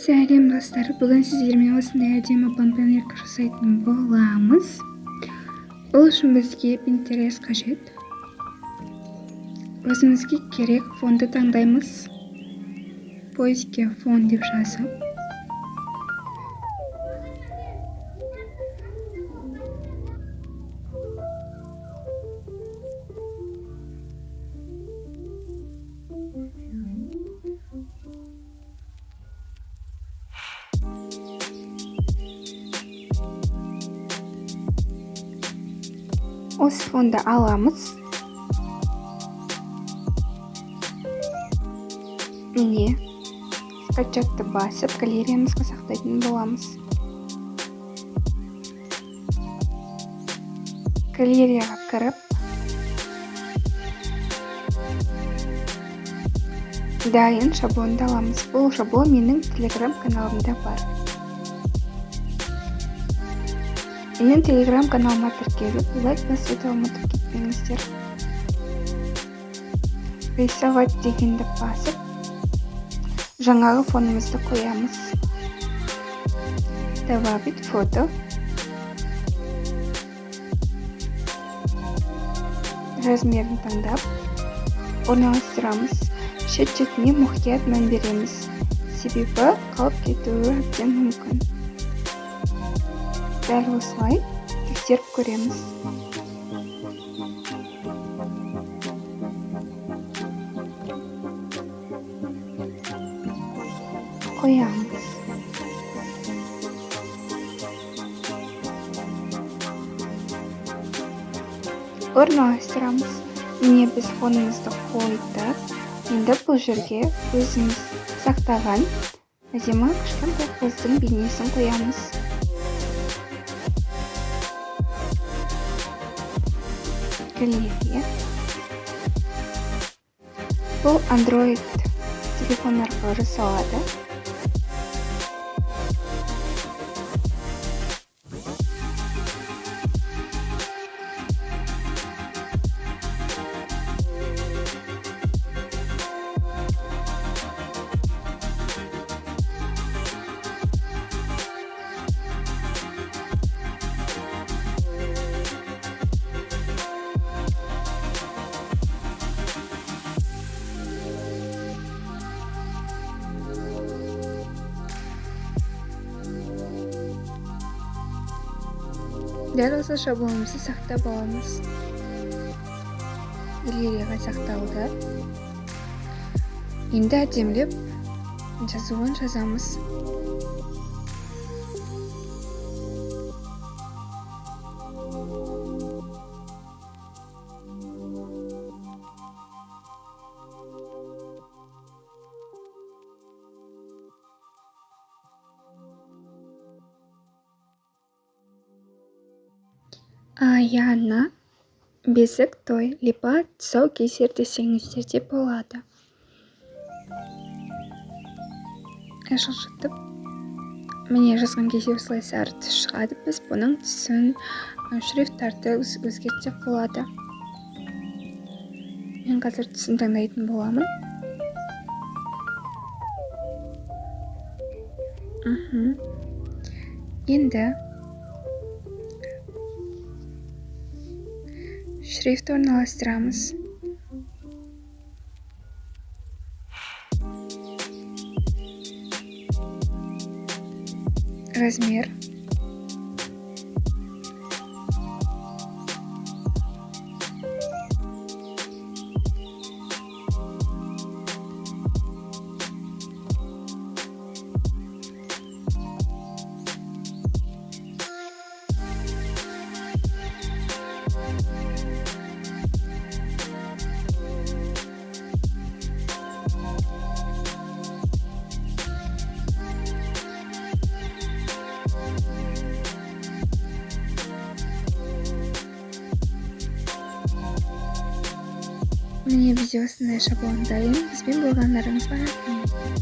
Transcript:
Сәлем достар, бүгін сіздермен осындай әдемі помпоньер жасайтын боламыз. Бұл үшін бізге Pinterest қажет. Өзімізге керек фонды таңдаймыз. Поиске фон деп жазып. Осы фонды аламыз. Міне, скачатты басып, галереямызға сақтайтын боламыз. Галереяға кіріп, дайын шаблонды аламыз. Бұл шаблон менің Telegram каналымда бар. Менің Telegram каналыма тіркеліп, лайк басуды ұмытып кетпеңіздер. Рисовать дегенді басып, жаңағы фонымызды қоямыз. Добавить фото. Размерін таңдап, орналастырамыз. Шет-шетіне мұқият мән береміз. Себебі қалып кетуі әбден мүмкін. Дәл осылай тексеріп көреміз. Қоямыз. Орналастырамыз. Міне біз фонымызды қойдық. Енді бұл жерге өзіміз сақтаған әдемі кішкентай қыздың бейнесін қоямыз. Галерея. Бұл Android телефон арқылы жасалады. Дәл осы шаблонымызды сақтап аламыз. Галереяға сақталды. Енді әдемілеп жазуын жазамыз. Аяна, бесік той, липа, тұсаукесер десеңіздер де болады. Жылжытып, міне жазған кезде осылай сары түс шығады. Біз бұның түсін, шрифттарды өзгертсек болады. Мен қазір түсін таңдайтын боламын. Енді шрифт орналастырамыз. Размер. Міне видео осындай шаблон дайын. Бізбен болғандарыңызға рахмет.